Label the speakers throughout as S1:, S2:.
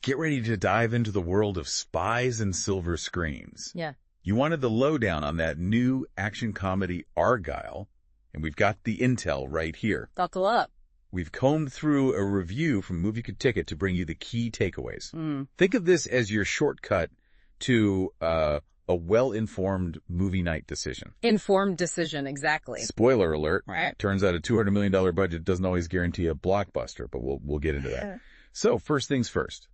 S1: Get ready to dive into the world of spies and silver screens.
S2: Yeah.
S1: You wanted the lowdown on that new action comedy Argylle, and we've got the intel right here.
S2: Buckle up.
S1: We've combed through a review from MovieKaTicket to bring you the key takeaways. Think of this as your shortcut to a well-informed movie night decision.
S2: Informed decision, exactly.
S1: Spoiler alert.
S2: Right.
S1: Turns out a $200 million budget doesn't always guarantee a blockbuster, but we'll get into that. So first things first,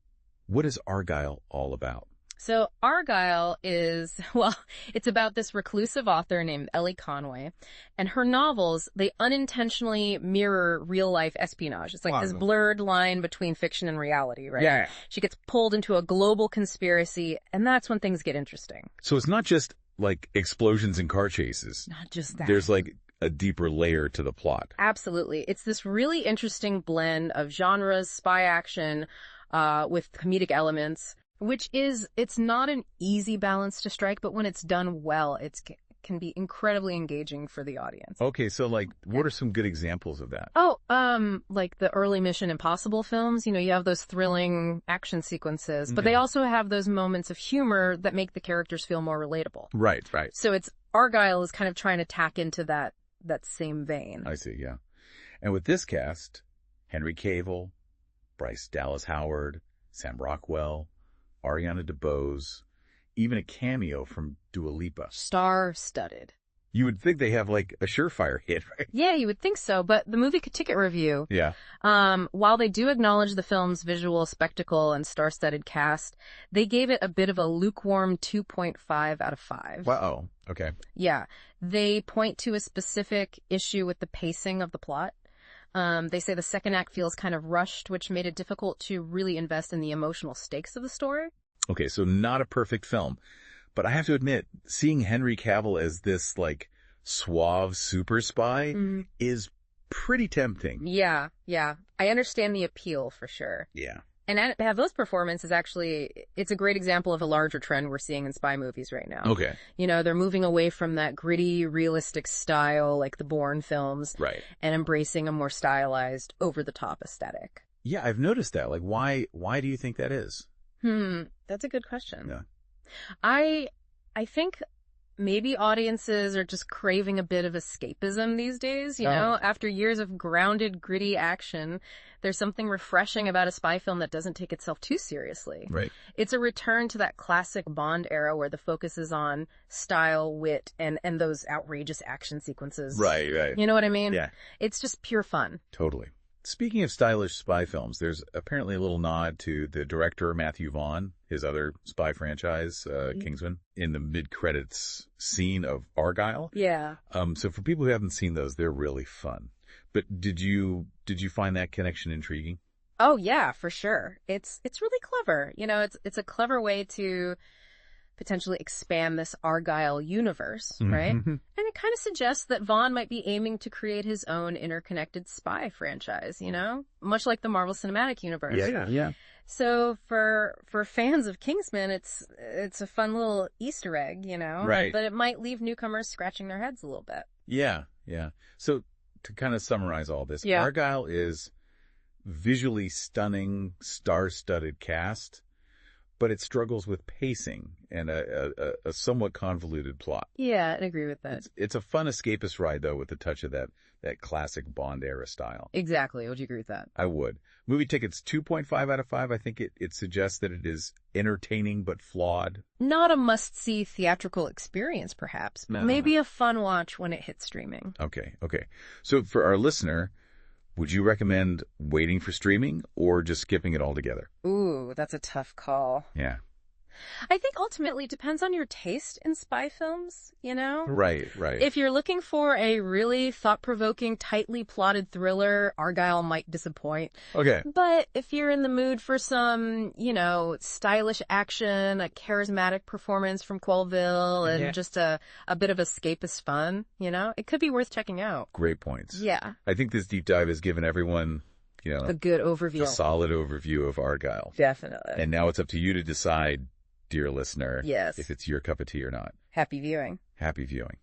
S1: what is Argylle all about?
S2: So Argylle is, well, it's about this reclusive author named Ellie Conway, and her novels, they unintentionally mirror real-life espionage. It's like this blurred line between fiction and reality, right?
S1: Yeah.
S2: She gets pulled into a global conspiracy, and that's when things get interesting.
S1: So it's not just like explosions and car chases.
S2: Not just that.
S1: There's like a deeper layer to the plot.
S2: Absolutely. It's this really interesting blend of genres, spy action, with comedic elements. It's not an easy balance to strike, but when it's done well, it can be incredibly engaging for the audience.
S1: Okay, so like, what are some good examples of that?
S2: Oh, like the early Mission Impossible films, you have those thrilling action sequences, but they also have those moments of humor that make the characters feel more relatable.
S1: Right.
S2: So Argylle is kind of trying to tack into that same vein.
S1: I see, yeah. And with this cast, Henry Cavill, Bryce Dallas Howard, Sam Rockwell, Ariana DeBose, even a cameo from Dua Lipa.
S2: Star-studded.
S1: You would think they have like a surefire hit, right?
S2: Yeah, you would think so, but the MovieKaTicket Review,
S1: yeah.
S2: While they do acknowledge the film's visual spectacle and star-studded cast, they gave it a bit of a lukewarm 2.5 out of 5.
S1: Wow. Okay.
S2: Yeah. They point to a specific issue with the pacing of the plot. They say the second act feels kind of rushed, which made it difficult to really invest in the emotional stakes of the story.
S1: Okay, so not a perfect film. But I have to admit, seeing Henry Cavill as this, like, suave super spy is pretty tempting.
S2: Yeah. I understand the appeal for sure.
S1: Yeah.
S2: And to have those performances, it's a great example of a larger trend we're seeing in spy movies right now.
S1: Okay.
S2: They're moving away from that gritty, realistic style like the Bourne films.
S1: Right.
S2: And embracing a more stylized, over-the-top aesthetic.
S1: Yeah, I've noticed that. Like, why do you think that is?
S2: That's a good question.
S1: Yeah.
S2: I think maybe audiences are just craving a bit of escapism these days, After years of grounded, gritty action, there's something refreshing about a spy film that doesn't take itself too seriously.
S1: Right.
S2: It's a return to that classic Bond era where the focus is on style, wit, and those outrageous action sequences.
S1: Right.
S2: You know what I mean?
S1: Yeah.
S2: It's just pure fun.
S1: Totally. Speaking of stylish spy films, there's apparently a little nod to the director, Matthew Vaughn, his other spy franchise, Kingsman, in the mid-credits scene of Argylle.
S2: Yeah.
S1: So for people who haven't seen those, they're really fun. But did you find that connection intriguing?
S2: Oh, yeah, for sure. It's really clever. It's a clever way to potentially expand this Argylle universe, right? And it kind of suggests that Vaughn might be aiming to create his own interconnected spy franchise, much like the Marvel Cinematic Universe.
S1: Yeah.
S2: So for fans of Kingsman, it's a fun little Easter egg,
S1: Right.
S2: But it might leave newcomers scratching their heads a little bit.
S1: Yeah. So to kind of summarize all this, Argylle is visually stunning, star-studded cast, but it struggles with pacing and a somewhat convoluted plot.
S2: Yeah, I agree with that.
S1: It's a fun escapist ride, though, with a touch of that classic Bond-era style.
S2: Exactly. Would you agree with that?
S1: I would. MovieKaTicket's 2.5 out of 5. I think it suggests that it is entertaining but flawed.
S2: Not a must-see theatrical experience, perhaps.
S1: No.
S2: Maybe a fun watch when it hits streaming.
S1: Okay. So for our listener, would you recommend waiting for streaming or just skipping it altogether?
S2: Ooh, that's a tough call.
S1: Yeah.
S2: I think ultimately it depends on your taste in spy films,
S1: Right.
S2: If you're looking for a really thought-provoking, tightly plotted thriller, Argylle might disappoint.
S1: Okay.
S2: But if you're in the mood for some, stylish action, a charismatic performance from Colville, and just a bit of escapist fun, it could be worth checking out.
S1: Great points.
S2: Yeah.
S1: I think this deep dive has given everyone,
S2: a good overview.
S1: A solid overview of Argylle.
S2: Definitely.
S1: And now it's up to you to decide, dear listener,
S2: yes,
S1: if it's your cup of tea or not.
S2: Happy viewing.
S1: Happy viewing.